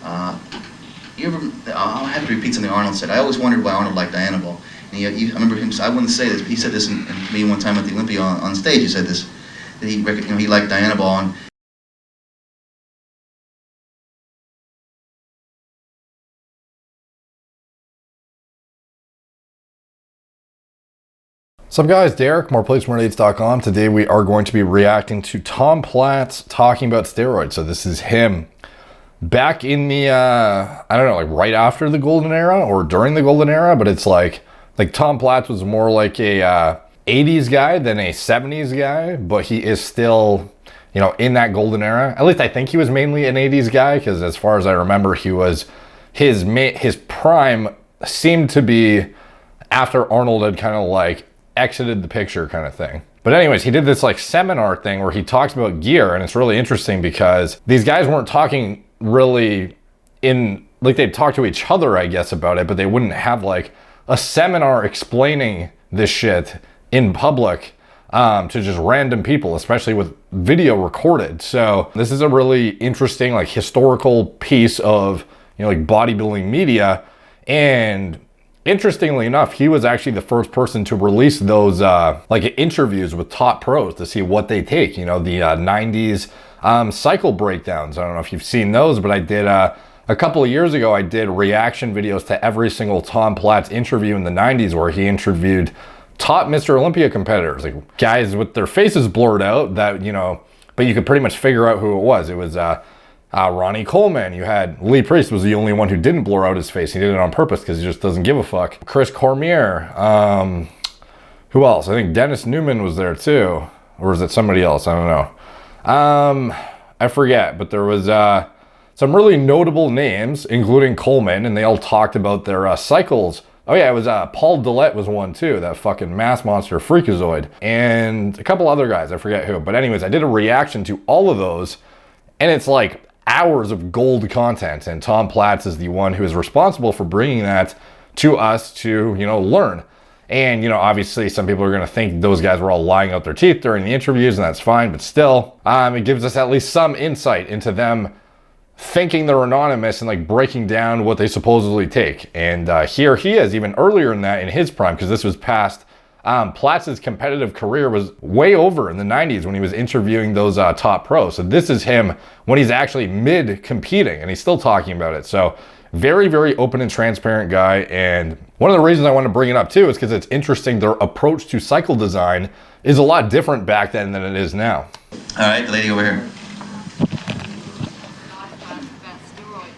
I'll have to repeat something Arnold said. I always wondered why Arnold liked Dianabol. And I remember him, I wouldn't say this, but he said this in me one time at the Olympia on stage. He said this, that he liked Dianabol. And What's up guys, Derek, moreplates.com. Today we are going to be reacting to Tom Platz talking about steroids. So this is him back in the, I don't know, like right after the golden era or during the golden era, but it's like Tom Platz was more like a 80s guy than a 70s guy, but he is still, you know, in that golden era. At least I think he was mainly an 80s guy, because as far as I remember, he was, his prime seemed to be after Arnold had kind of like exited the picture kind of thing. But anyways, he did this like seminar thing where he talks about gear, and it's really interesting because these guys weren't talking really in, like they'd talk to each other, I guess, about it, but they wouldn't have like a seminar explaining this shit in public to just random people, especially with video recorded. So this is a really interesting like historical piece of, you know, like bodybuilding media. And interestingly enough, he was actually the first person to release those like interviews with top pros to see what they take, you know, the 90s cycle breakdowns. I don't know if you've seen those, but I did a couple of years ago, I did reaction videos to every single Tom Platz interview in the 90s, where he interviewed top Mr. Olympia competitors, like guys with their faces blurred out that, you know, but you could pretty much figure out who it was. It was Ronnie Coleman. You had Lee Priest was the only one who didn't blur out his face. He did it on purpose because he just doesn't give a fuck. Chris Cormier. Who else? I think Dennis Newman was there too. Or is it somebody else? I don't know. I forget, but there was some really notable names, including Coleman, and they all talked about their cycles. Oh yeah, it was Paul Dillette was one too, that fucking mass monster freakazoid. And a couple other guys, I forget who. But anyways, I did a reaction to all of those, and it's like hours of gold content, and Tom Platz is the one who is responsible for bringing that to us to, you know, learn. And, you know, obviously some people are going to think those guys were all lying out their teeth during the interviews, and that's fine, but still, it gives us at least some insight into them thinking they're anonymous and like breaking down what they supposedly take. And here he is, even earlier in that, in his prime, because this was past Platz's competitive career was way over in the 90s when he was interviewing those top pros. So this is him when he's actually mid competing, and he's still talking about it. So very, very open and transparent guy. And one of the reasons I want to bring it up too is because it's interesting. Their approach to cycle design is a lot different back then than it is now. all right, the lady over here. About steroids,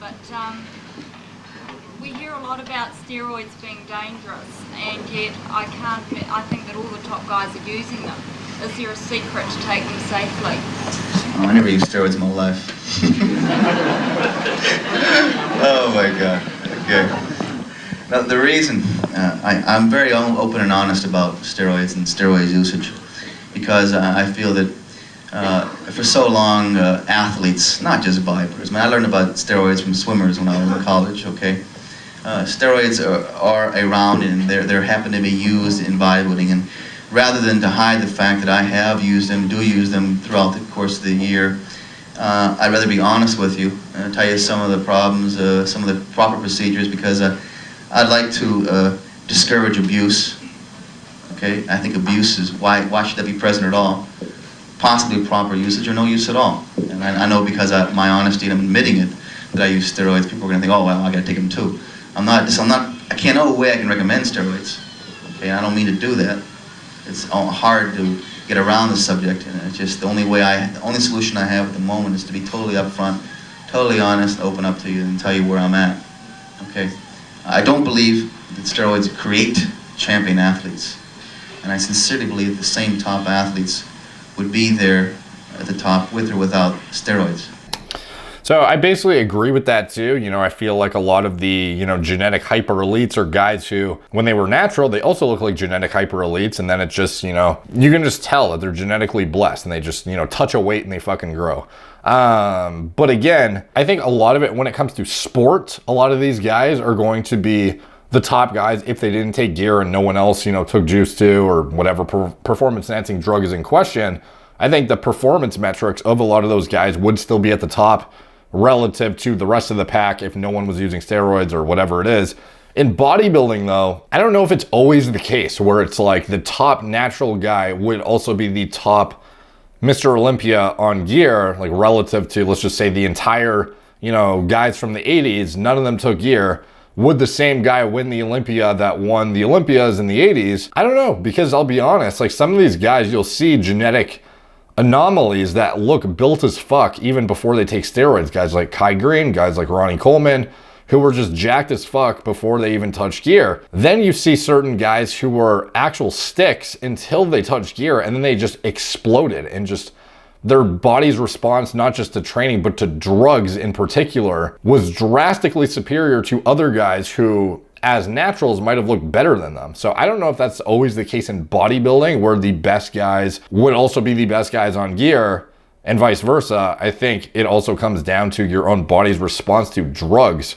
but we hear a lot about steroids being dangerous, and yet I think that all the top guys are using them. Is there a secret to take them safely? Oh, I never used steroids in my life. Oh my God. Okay. Now, the reason I'm very open and honest about steroids and steroid usage, because I feel that for so long, athletes, not just bodybuilders. I mean, I learned about steroids from swimmers when I was in college. Okay, steroids are around, and they're happen to be used in bodybuilding. And rather than to hide the fact that I have used them, do use them throughout the course of the year, I'd rather be honest with you and tell you some of the problems, some of the proper procedures, because I'd like to discourage abuse. Okay, I think abuse is why should that be present at all? Possibly proper usage or no use at all. And I know, because my honesty and I'm admitting it, that I use steroids, people are going to think, oh well, I got to take them too. I can't know a way I can recommend steroids. Okay, I don't mean to do that. It's hard to get around the subject, and it's just the only solution I have at the moment is to be totally upfront, totally honest, open up to you and tell you where I'm at. Okay, I don't believe that steroids create champion athletes, and I sincerely believe the same top athletes would be there at the top with or without steroids. So I basically agree with that too. You know, I feel like a lot of the, you know, genetic hyper elites are guys who, when they were natural, they also look like genetic hyper elites, and then it just, you know, you can just tell that they're genetically blessed, and they just, you know, touch a weight and they fucking grow. But again, I think a lot of it, when it comes to sport, a lot of these guys are going to be the top guys if they didn't take gear and no one else, you know, took juice to, or whatever performance enhancing drug is in question. I think the performance metrics of a lot of those guys would still be at the top relative to the rest of the pack if no one was using steroids or whatever it is. In bodybuilding though, I don't know if it's always the case where it's like the top natural guy would also be the top Mr. Olympia on gear, like relative to, let's just say, the entire, guys from the 80s, none of them took gear. Would the same guy win the Olympia that won the Olympias in the 80s? I don't know, because I'll be honest, like some of these guys, you'll see genetic anomalies that look built as fuck even before they take steroids. Guys like Kai Green, guys like Ronnie Coleman, who were just jacked as fuck before they even touched gear. Then you see certain guys who were actual sticks until they touched gear, and then they just exploded, and just their body's response, not just to training, but to drugs in particular, was drastically superior to other guys who, as naturals, might have looked better than them. So I don't know if that's always the case in bodybuilding, where the best guys would also be the best guys on gear, and vice versa. I think it also comes down to your own body's response to drugs.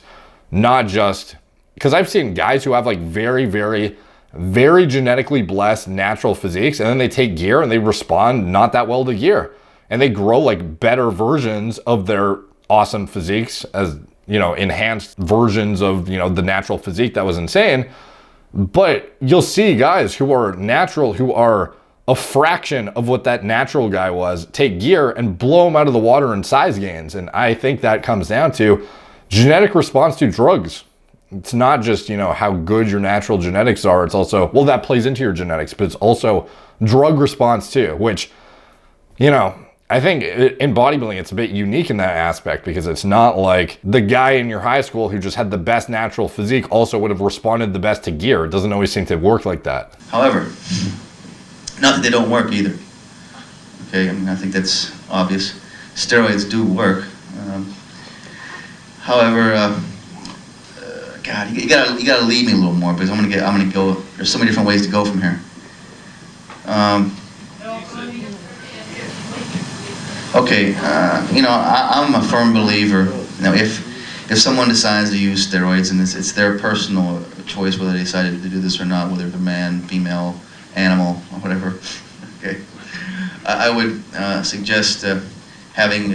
Not just, because I've seen guys who have like very, very, very genetically blessed natural physiques, and then they take gear and they respond not that well to gear. And they grow like better versions of their awesome physiques as, enhanced versions of, the natural physique that was insane. But you'll see guys who are natural, who are a fraction of what that natural guy was, take gear and blow them out of the water in size gains. And I think that comes down to genetic response to drugs. It's not just, how good your natural genetics are. It's also, well, that plays into your genetics, but it's also drug response too, which, I think in bodybuilding, it's a bit unique in that aspect, because it's not like the guy in your high school who just had the best natural physique also would have responded the best to gear. It doesn't always seem to work like that. However, not that they don't work either. Okay, I think that's obvious. Steroids do work. However, God, you gotta lead me a little more, because I'm gonna go. There's so many different ways to go from here. Okay, I'm a firm believer. If someone decides to use steroids, and it's their personal choice whether they decided to do this or not, whether they're man, female, animal, or whatever. Okay, I would suggest having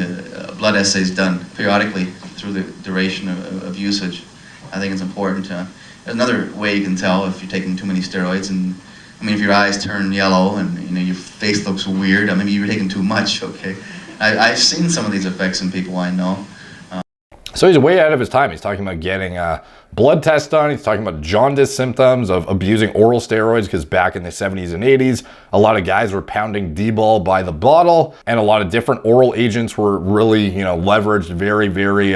blood assays done periodically through the duration of usage. I think it's important. There's another way you can tell if you're taking too many steroids, and if your eyes turn yellow and your face looks weird, maybe you're taking too much. Okay, I've seen some of these effects in people I know. So he's way out of his time. He's talking about getting blood tests done. He's talking about jaundice symptoms of abusing oral steroids, because back in the 70s and 80s, a lot of guys were pounding D-ball by the bottle, and a lot of different oral agents were really, leveraged very, very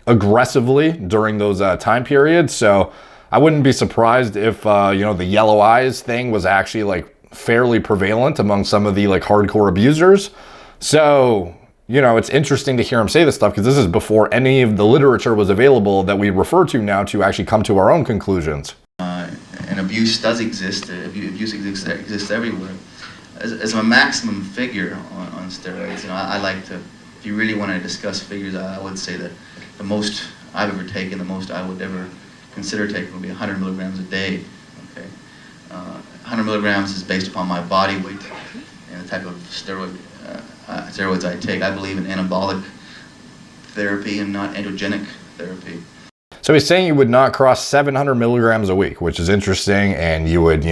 aggressively during those time periods. So I wouldn't be surprised if, the yellow eyes thing was actually like fairly prevalent among some of the like hardcore abusers. So, it's interesting to hear him say this stuff, because this is before any of the literature was available that we refer to now to actually come to our own conclusions. And abuse does exist. Abuse exists everywhere. As a maximum figure on steroids, I like to, if you really want to discuss figures, I would say that the most I've ever taken, the most I would ever consider taking would be 100 milligrams a day. Okay, 100 milligrams is based upon my body weight and the type of steroids I take. I believe in anabolic therapy and not androgenic therapy. So he's saying you would not cross 700 milligrams a week, which is interesting, and you would,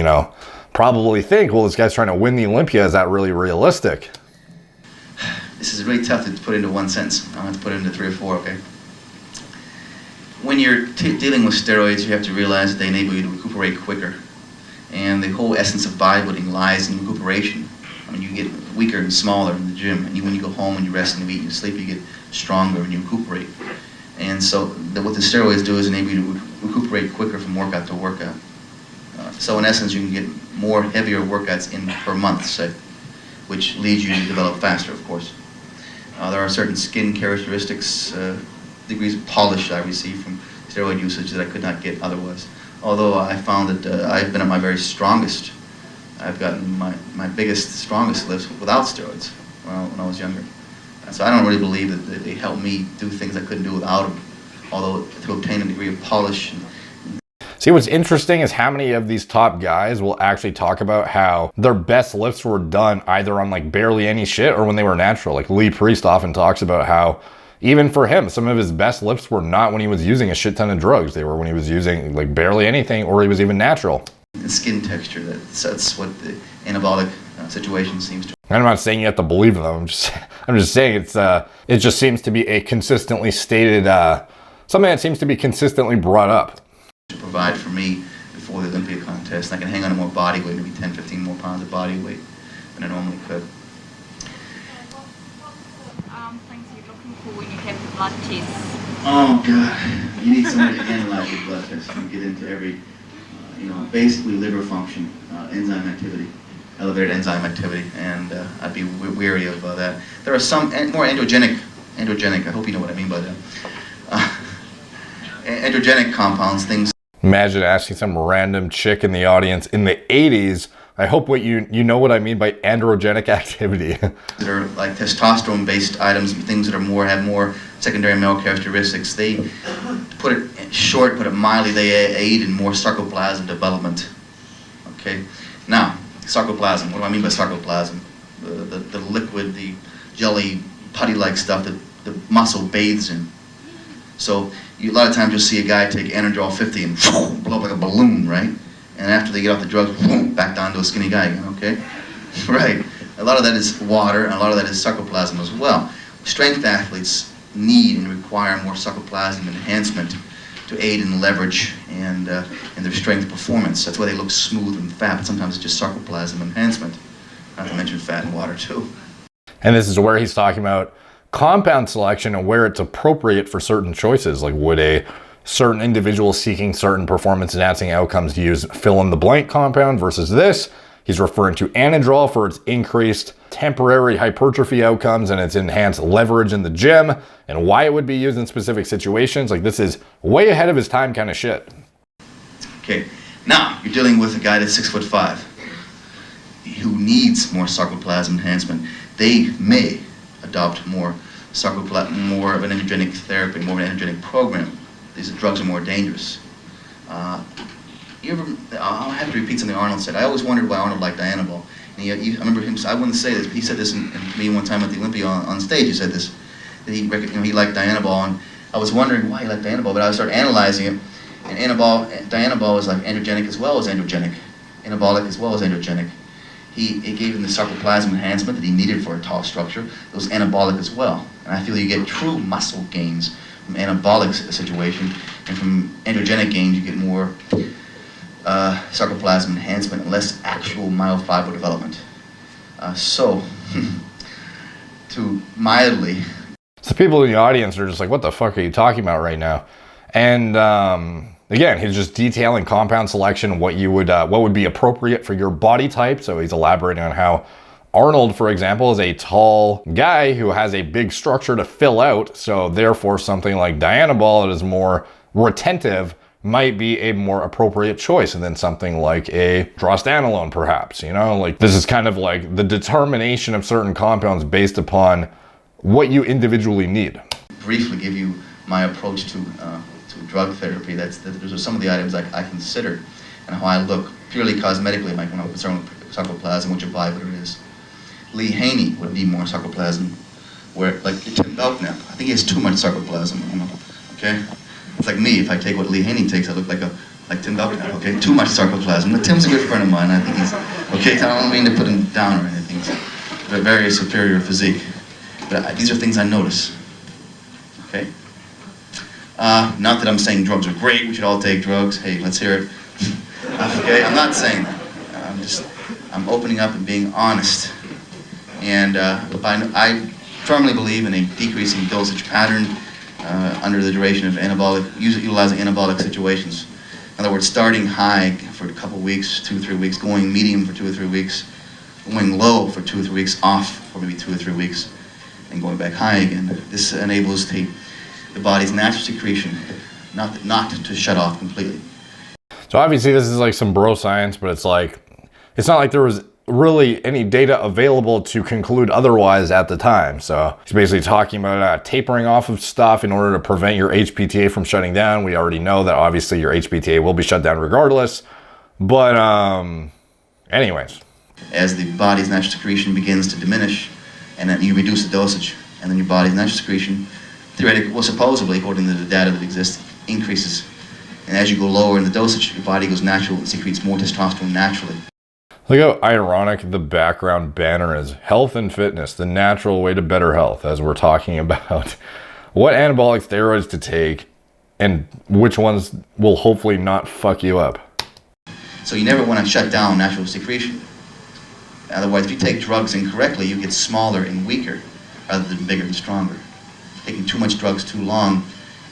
probably think, well, this guy's trying to win the Olympia. Is that really realistic? This is really tough to put into one sentence. I'll have to put it into 3 or 4, okay? When you're dealing with steroids, you have to realize that they enable you to recuperate quicker. And the whole essence of bodybuilding lies in recuperation. You get weaker and smaller in the gym, and when you go home and you rest and you eat and you sleep, you get stronger and you recuperate. And so what the steroids do is enable you to recuperate quicker from workout to workout. So in essence, you can get more heavier workouts in per month, say, which leads you to develop faster, of course. There are certain skin characteristics, degrees of polish I receive from steroid usage that I could not get otherwise. Although I found that I've been at my very strongest. I've gotten my biggest, strongest lifts without steroids when I was younger. So I don't really believe that they help me do things I couldn't do without them, although to obtain a degree of polish. See, what's interesting is how many of these top guys will actually talk about how their best lifts were done either on like barely any shit or when they were natural. Like Lee Priest often talks about how even for him, some of his best lifts were not when he was using a shit ton of drugs. They were when he was using like barely anything, or he was even natural. The skin texture, that's what the anabolic situation seems to. I'm not saying you have to believe them. I'm just saying it just seems to be a consistently stated, something that seems to be consistently brought up. To provide for me before the Olympia contest, I can hang on to more body weight, maybe 10, 15 more pounds of body weight than I normally could. What things are you looking for when you have the blood tests? Oh God, you need somebody to analyze your blood test and get into every, basically liver function, enzyme activity, elevated enzyme activity, and I'd be weary of that. There are some more androgenic, I hope you know what I mean by that, androgenic compounds, things. Imagine asking some random chick in the audience in the 80s, I hope what you know what I mean by androgenic activity. That are like testosterone-based items, things that have more secondary male characteristics. They, put it short, put it mildly, they aid in more sarcoplasm development. Okay, now sarcoplasm. What do I mean by sarcoplasm? The liquid, the jelly, putty-like stuff that the muscle bathes in. So a lot of times you'll see a guy take Anadrol 50 and blow up like a balloon, right? And after they get off the drugs, back down to a skinny guy again, okay? Right. A lot of that is water, and a lot of that is sarcoplasm as well. Strength athletes need and require more sarcoplasm enhancement to aid in leverage and in their strength performance. That's why they look smooth and fat, but sometimes it's just sarcoplasm enhancement. Not to mention fat and water too. And this is where he's talking about compound selection and where it's appropriate for certain choices. Like, would a certain individual seeking certain performance enhancing outcomes use fill in the blank compound versus this? He's referring to Anadrol for its increased temporary hypertrophy outcomes and its enhanced leverage in the gym, and why it would be used in specific situations. Like, this is way ahead of his time kind of shit. Okay, now you're dealing with a guy that's 6'5", who needs more sarcoplasm enhancement. They may adopt more of an androgenic therapy, more of an androgenic program. These drugs are more dangerous. I'll have to repeat something Arnold said. I always wondered why Arnold liked Dianabol. And I remember him, I wouldn't say this, but he said this in me one time at the Olympia on stage. He said this, that he liked Dianabol, and I was wondering why he liked Dianabol, but I started analyzing it, and Dianabol is like androgenic as well as androgenic, anabolic as well as androgenic. It gave him the sarcoplasm enhancement that he needed for a tall structure. It was anabolic as well, and I feel you get true muscle gains from anabolic situation, and from androgenic gains you get more sarcoplasm enhancement and less actual myofiber development. To mildly. So people in the audience are just like, what the fuck are you talking about right now? And again, he's just detailing compound selection, what would be appropriate for your body type. So he's elaborating on how Arnold, for example, is a tall guy who has a big structure to fill out. So therefore, something like Dianabol that is more retentive might be a more appropriate choice than something like a drostanolone, perhaps. Like, this is kind of like the determination of certain compounds based upon what you individually need. Briefly give you my approach to drug therapy. Those are some of the items I consider, and how I look purely cosmetically, like when I'm concerned with sarcoplasm, which a bivalent is. Lee Haney would need more sarcoplasm, where, like Tim Belknap, I think he has too much sarcoplasm, okay? It's like me, if I take what Lee Haney takes, I look like Tim Belknap, okay? Too much sarcoplasm. But Tim's a good friend of mine. I think he's, okay, I don't mean to put him down or anything. He's a very superior physique. But these are things I notice, okay? Not that I'm saying drugs are great, we should all take drugs. Hey, let's hear it. Okay, I'm not saying that. I'm opening up and being honest. And I firmly believe in a decreasing dosage pattern under the duration of utilizing anabolic situations. In other words, starting high for a couple weeks, 2 or 3 weeks, going medium for 2 or 3 weeks, going low for 2 or 3 weeks, off for maybe 2 or 3 weeks, and going back high again. This enables the body's natural secretion not to shut off completely. So obviously this is like some bro science, but it's not like there was really any data available to conclude otherwise at the time. So he's basically talking about tapering off of stuff in order to prevent your HPTA from shutting down. We already know that obviously your HPTA will be shut down regardless. But anyways. As the body's natural secretion begins to diminish, and then you reduce the dosage, and then your body's natural secretion theoretically, well, supposedly, according to the data that exists, increases. And as you go lower in the dosage, your body goes natural and secretes more testosterone naturally. Look how ironic the background banner is. Health and fitness, the natural way to better health, as we're talking about what anabolic steroids to take and which ones will hopefully not fuck you up. So you never want to shut down natural secretion. Otherwise, if you take drugs incorrectly, you get smaller and weaker rather than bigger and stronger. Taking too much drugs too long,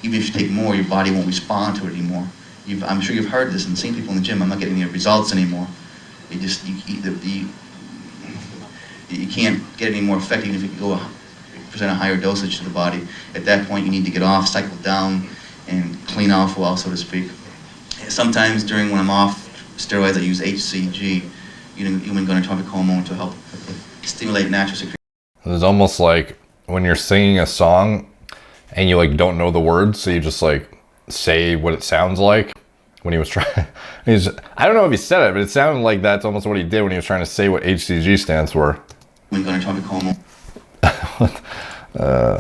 even if you take more, your body won't respond to it anymore. I'm sure you've heard this and seen people in the gym, I'm not getting any results anymore. You can't get any more effective even if you go present a higher dosage to the body. At that point, you need to get off, cycle down, and clean off well, so to speak. Sometimes when I'm off steroids, I use HCG, human gonadotrophic hormone, to help stimulate natural secretion. It's almost like when you're singing a song and you like don't know the words, so you just like say what it sounds like. When he was trying, I don't know if he said it, but it sounded like that's almost what he did when he was trying to say what HCG stands for. Human gonadotrophic hormone.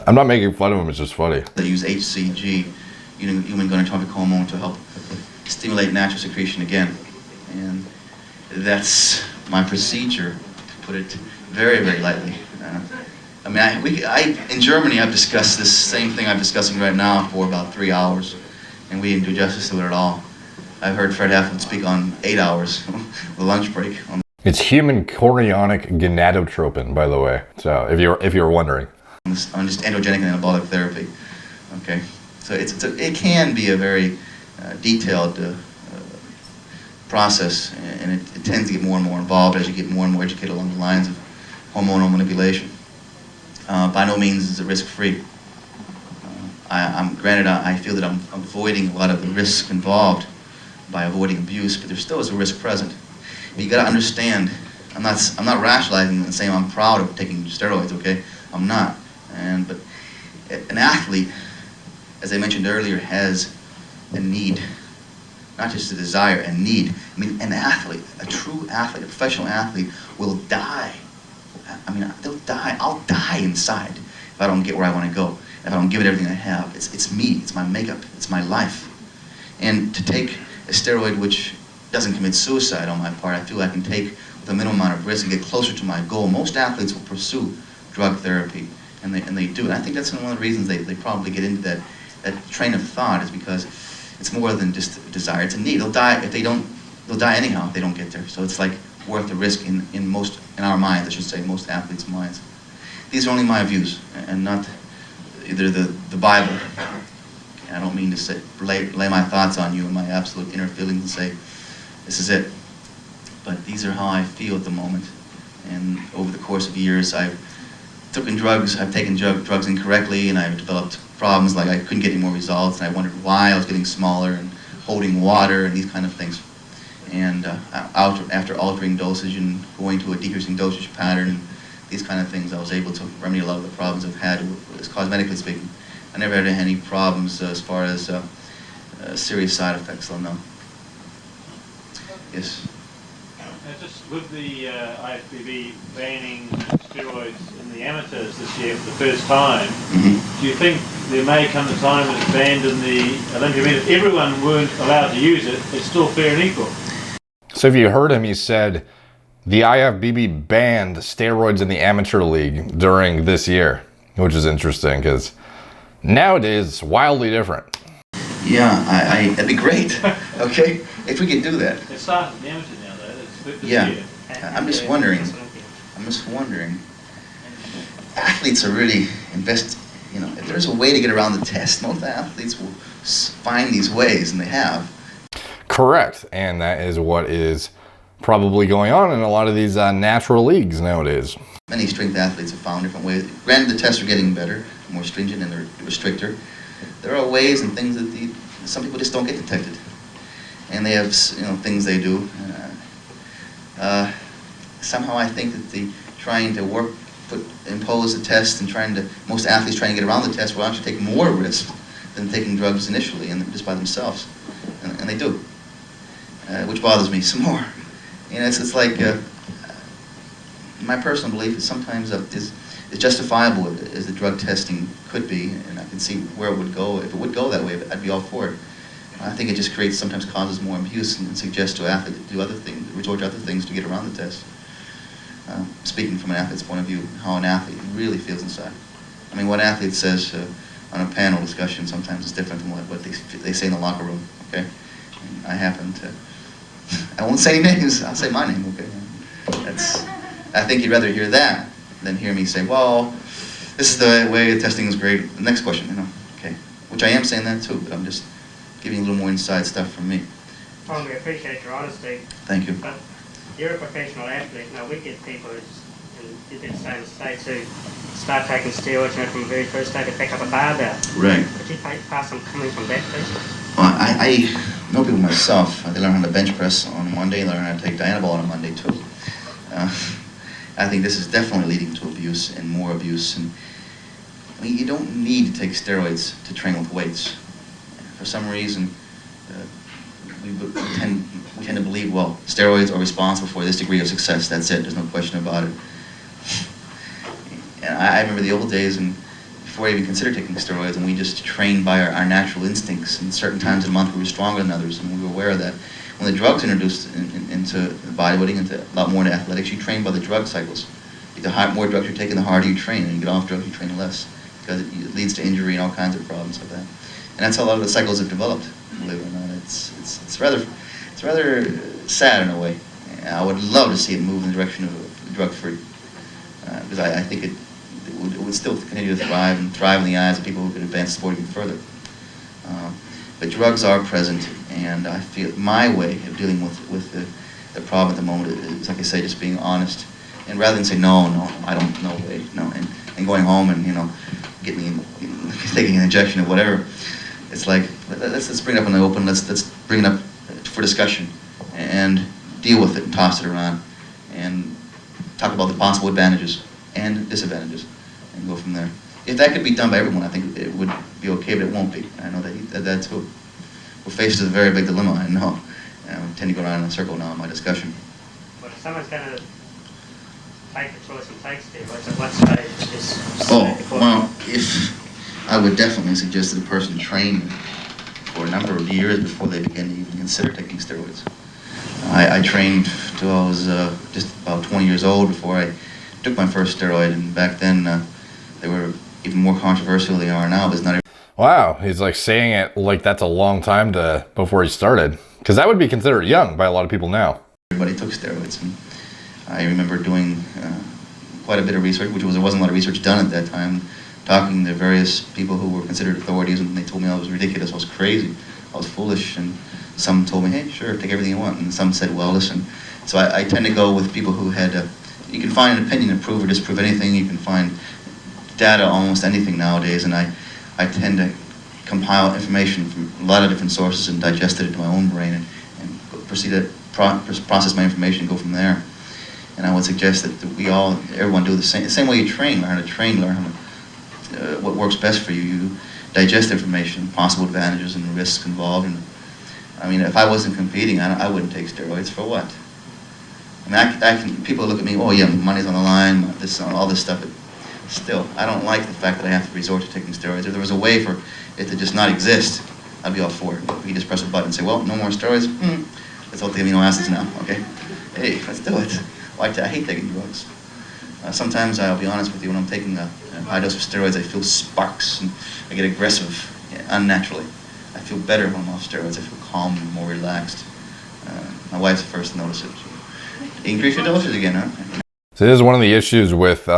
I'm not making fun of him, it's just funny. They use HCG, human gonadotrophic hormone, to help stimulate natural secretion again. And that's my procedure, to put it very, very lightly. In Germany, I've discussed this same thing I'm discussing right now for about 3 hours, and we didn't do justice to it at all. I've heard Fred Heflin speak on 8 hours with a lunch break. It's human chorionic gonadotropin, by the way. So if you're wondering, on just androgenic and anabolic therapy. Okay, so it can be a very detailed process, and it tends to get more and more involved as you get more and more educated along the lines of hormonal manipulation. By no means is it risk-free. Granted, I feel that I'm avoiding a lot of the risks involved by avoiding abuse, but there still is a risk present. But you got to understand, I'm not rationalizing and saying I'm proud of taking steroids. Okay, I'm not. But an athlete, as I mentioned earlier, has a need, not just a desire, a need. I mean, an athlete, a true athlete, a professional athlete, will die. They'll die. I'll die inside if I don't get where I want to go. If I don't give it everything I have. It's me. It's my makeup. It's my life. And to take a steroid which doesn't commit suicide on my part, I feel I can take with a minimal amount of risk and get closer to my goal. Most athletes will pursue drug therapy, and they do. And I think that's one of the reasons they probably get into that train of thought, is because it's more than just a desire. It's a need. They'll die if they don't. They'll die anyhow if they don't get there. So it's like worth the risk in our minds. I should say, most athletes' minds. These are only my views, and not either the Bible. I don't mean to lay my thoughts on you and my absolute inner feelings and say, this is it. But these are how I feel at the moment. And over the course of years, I've taken drugs incorrectly, and I've developed problems like I couldn't get any more results, and I wondered why I was getting smaller and holding water and these kind of things. And after altering dosage and going to a decreasing dosage pattern and these kind of things, I was able to remedy a lot of the problems I've had, cosmetically speaking. I never had any problems as far as serious side effects, so no. Yes? Just with the IFBB banning steroids in the amateurs this year for the first time, do you think there may come a time when it's banned in the Olympic? I mean, if everyone weren't allowed to use it, it's still fair and equal. So if you heard him, he said the IFBB banned steroids in the amateur league during this year, which is interesting because nowadays it's wildly different. Yeah, that'd be great. Okay, if we could do that. It started in the amateur now, though. It's this Yeah, year. I'm just wondering. Athletes are really if there's a way to get around the test, most athletes will find these ways, and they have. Correct, and that is what is probably going on in a lot of these natural leagues nowadays. Many strength athletes have found different ways. Granted, the tests are getting better, more stringent, and they're stricter. There are ways and things that some people just don't get detected, and they have things they do. Somehow, I think that trying to impose the test and most athletes trying to get around the test will actually take more risk than taking drugs initially and just by themselves, and they do, which bothers me some more. It's like my personal belief is sometimes is as justifiable as the drug testing could be, and I can see where it would go. If it would go that way, I'd be all for it. I think it just creates, sometimes causes more abuse and suggests to athletes to do other things, resort to other things to get around the test. Speaking from an athlete's point of view, how an athlete really feels inside. I mean, what an athlete says on a panel discussion sometimes is different from what they say in the locker room, okay? And I happen to, I won't say names, I'll say my name, okay? I think you'd rather hear that than hear me say, well, this is the way testing is great. The next question, okay? Which I am saying that too, but I'm just giving you a little more inside stuff from me. Tom, we appreciate your honesty. Thank you. But you're a professional athlete. Now, we get people who did the same mistakes who start taking steroids from the very first day to pick up a barbell. Right. Could you pass some comments on that, please? Well, I know people myself. They learn how to bench press on Monday, they learn how to take Dianabol on a Monday too. I think this is definitely leading to abuse and more abuse. And I mean, you don't need to take steroids to train with weights. For some reason, we tend to believe, well, steroids are responsible for this degree of success. That's it. There's no question about it. And I remember the old days, and before I even considered taking steroids, and we just trained by our natural instincts. And certain times of the month we were stronger than others, and we were aware of that. When the drugs introduced into bodybuilding, into a lot more into athletics, you train by the drug cycles. The more drugs you're taking, the harder you train, and you get off drugs, you train less, because it leads to injury and all kinds of problems like that. And that's how a lot of the cycles have developed. Believe it or not, it's rather sad in a way. I would love to see it move in the direction of drug-free, because I think it would still continue to thrive in the eyes of people who could advance sport even further. But drugs are present, and I feel my way of dealing with the problem at the moment is, like I say, just being honest, and rather than say no, I don't, no way, no, and going home and taking an injection or whatever. It's like, let's bring it up in the open, let's bring it up for discussion and deal with it and toss it around and talk about the possible advantages and disadvantages and go from there. If that could be done by everyone, I think it would be okay, but it won't be. I know that too. We're faced with a very big dilemma, I know. I tend to go around in a circle now in my discussion. Well, if someone's going to take the choice and take steroids, at what stage is... Well, if I would definitely suggest that a person train for a number of years before they begin to even consider taking steroids. I trained till I was just about 20 years old before I took my first steroid, and back then they were even more controversial than they are now. There's not. Wow, he's like saying it like that's a long time before he started, because that would be considered young by a lot of people now. Everybody took steroids, and I remember doing quite a bit of research, there wasn't a lot of research done at that time, talking to various people who were considered authorities, and they told me I was ridiculous, I was crazy, I was foolish, and some told me, hey, sure, take everything you want, and some said, well, listen. So I tend to go with people who had, you can find an opinion to prove or disprove anything, you can find data on almost anything nowadays, and I tend to compile information from a lot of different sources and digest it into my own brain and proceed to process my information and go from there. And I would suggest that everyone do the same way you train, learn how to train, learn how to what works best for you. You digest information, possible advantages and risks involved. And I mean, if I wasn't competing, I wouldn't take steroids. For what? I mean, people look at me, oh yeah, money's on the line, all this stuff. But still, I don't like the fact that I have to resort to taking steroids. If there was a way for it to just not exist, I'd be all for it. If you just press a button and say, well, no more steroids, let's all take amino acids now, okay? Hey, let's do it. I hate taking drugs. Sometimes, I'll be honest with you, when I'm taking a high dose of steroids, I feel sparks, and I get aggressive unnaturally. I feel better when I'm off steroids. I feel calm and more relaxed. My wife's the first to notice it. Increase your doses again, huh? So this is one of the issues with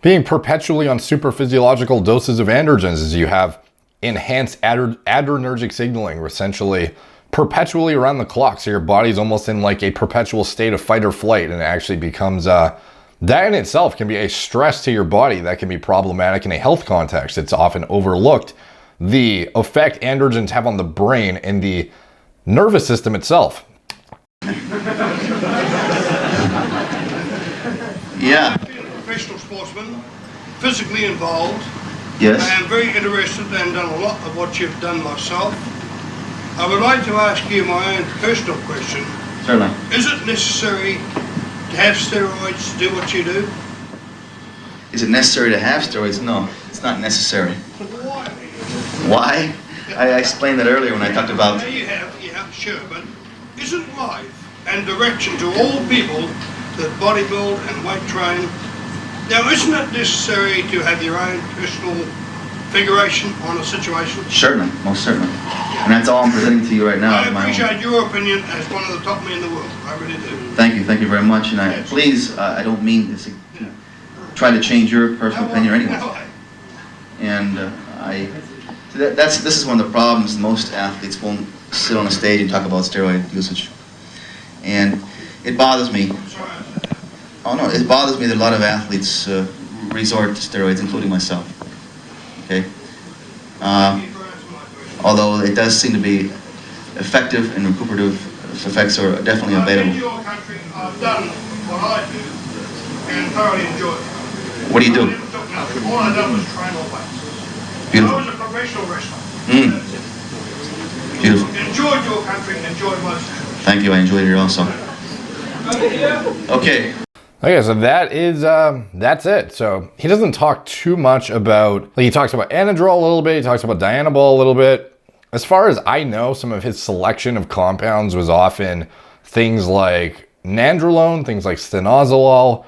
being perpetually on super physiological doses of androgens, is you have enhanced adrenergic signaling, essentially perpetually around the clock. So your body's almost in like a perpetual state of fight or flight, and it actually becomes that in itself can be a stress to your body that can be problematic in a health context. It's often overlooked the effect androgens have on the brain and the nervous system itself. Yeah. Being a professional sportsman, physically involved. Yes. I am very interested and done a lot of what you've done myself. I would like to ask you my own personal question. Certainly. Is it necessary to have steroids to do what you do? Is it necessary to have steroids? No, it's not necessary. Why? Why? I explained that earlier when I talked about... Yeah, sure, but isn't life and direction to all people that bodybuild and weight train? Now, isn't it necessary to have your own personal figuration on a situation? Certainly, most certainly. And that's all I'm presenting to you right now. I appreciate your opinion as one of the top men in the world. I really do. Thank you very much. And please, I don't mean to try to change your personal opinion or anyone's. And this is one of the problems. Most athletes won't sit on a stage and talk about steroid usage. And it bothers me. Oh no, it bothers me that a lot of athletes resort to steroids, including myself. Okay? Although it does seem to be effective and recuperative effects are definitely available. In your country, I've done what I do and thoroughly enjoyed it. What do you do? I never took nothing. All I done was train all weights. Beautiful. I was a professional wrestler. Mm. Beautiful. Enjoyed your country, enjoyed most of it. Thank you, I enjoyed it also. Okay. Okay, so that's it. So he doesn't talk too much about, like he talks about Anadrol a little bit, he talks about Dianabol a little bit. As far as I know, some of his selection of compounds was often things like nandrolone, things like stanozolol.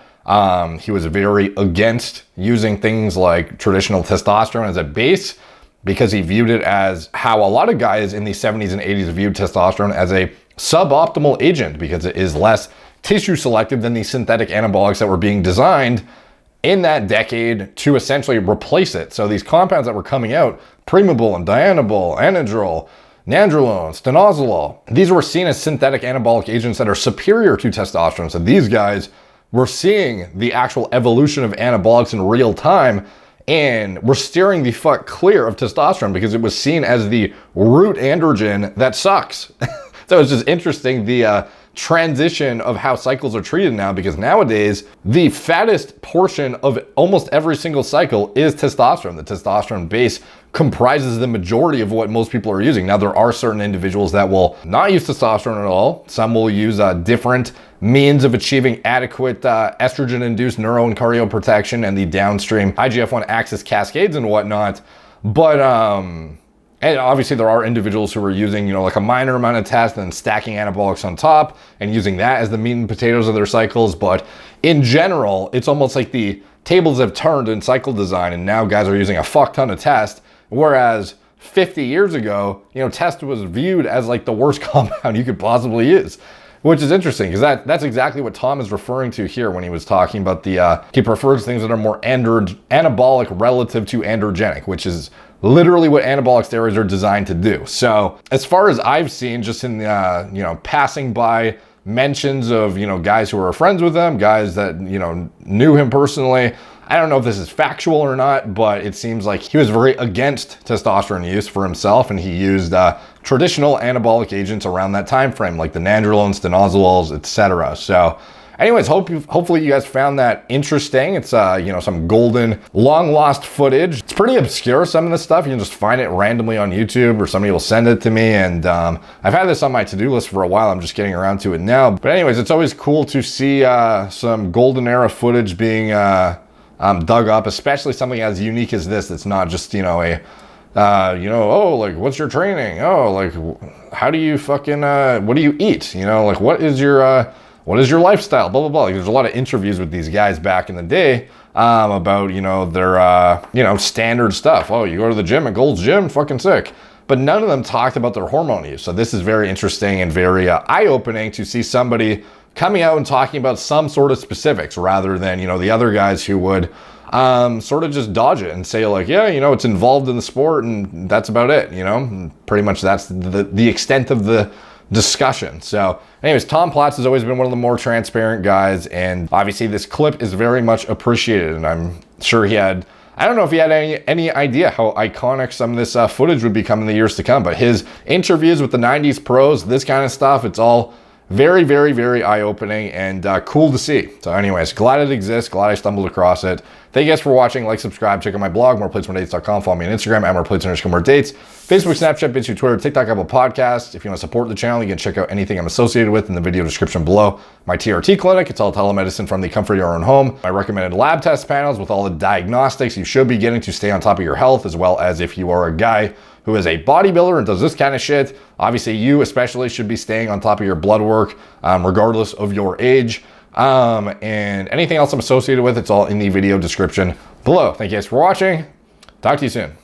He was very against using things like traditional testosterone as a base because he viewed it as how a lot of guys in the 70s and 80s viewed testosterone as a suboptimal agent because it is less tissue selective than the synthetic anabolics that were being designed in that decade to essentially replace it. So these compounds that were coming out, Primabol and Dianabol, Anadrol, nandrolone, stanozolol, these were seen as synthetic anabolic agents that are superior to testosterone. So these guys were seeing the actual evolution of anabolics in real time and we're steering the fuck clear of testosterone because it was seen as the root androgen that sucks. So it's just interesting the transition of how cycles are treated now, because nowadays the fattest portion of almost every single cycle is testosterone. The testosterone base comprises the majority of what most people are using. Now, there are certain individuals that will not use testosterone at all. Some will use different means of achieving adequate estrogen-induced neuro and cardio protection and the downstream IGF-1 axis cascades and whatnot. But and obviously there are individuals who are using, like a minor amount of test and stacking anabolics on top and using that as the meat and potatoes of their cycles. But in general, it's almost like the tables have turned in cycle design and now guys are using a fuck ton of test. Whereas 50 years ago, test was viewed as like the worst compound you could possibly use. Which is interesting because that's exactly what Tom is referring to here when he was talking about he prefers things that are more anabolic relative to androgenic, which is literally what anabolic steroids are designed to do. So as far as I've seen, just in passing by mentions of guys who are friends with him, guys that knew him personally, I don't know if this is factual or not, but it seems like he was very against testosterone use for himself, and he used traditional anabolic agents around that time frame, like the nandrolone, stanozolols, etc. So anyways, hopefully you guys found that interesting. It's some golden, long lost footage. It's pretty obscure, some of this stuff. You can just find it randomly on YouTube or somebody will send it to me. And I've had this on my to-do list for a while. I'm just getting around to it now. But anyways, it's always cool to see some golden era footage being dug up, especially something as unique as this. It's not just, oh, like, what's your training? Oh, like, how do you fucking, what do you eat? Like, what is your lifestyle? Blah, blah, blah. Like, there's a lot of interviews with these guys back in the day about, their, standard stuff. Oh, you go to the gym at Gold's Gym, fucking sick. But none of them talked about their hormone use. So this is very interesting and very eye-opening to see somebody coming out and talking about some sort of specifics rather than, the other guys who would sort of just dodge it and say like, yeah, it's involved in the sport and that's about it, and pretty much that's the extent of the discussion. So anyways, Tom Platz has always been one of the more transparent guys, and obviously this clip is very much appreciated, and I'm sure I don't know if he had any idea how iconic some of this footage would become in the years to come, but his interviews with the 90s pros, this kind of stuff, it's all very, very, very eye-opening and cool to see. So anyways, glad it exists, glad I stumbled across it. Thank you guys for watching. Like, subscribe, check out my blog, moreplates.com. Follow me on Instagram at moreplates_dates. Facebook, Snapchat, BitChute, Twitter, TikTok, Apple Podcasts. If you want to support the channel, you can check out anything I'm associated with in the video description below. My TRT clinic, it's all telemedicine from the comfort of your own home. My recommended lab test panels with all the diagnostics you should be getting to stay on top of your health, as well as if you are a guy who is a bodybuilder and does this kind of shit, obviously you especially should be staying on top of your blood work, regardless of your age. And anything else I'm associated with, it's all in the video description below. Thank you guys for watching. Talk to you soon.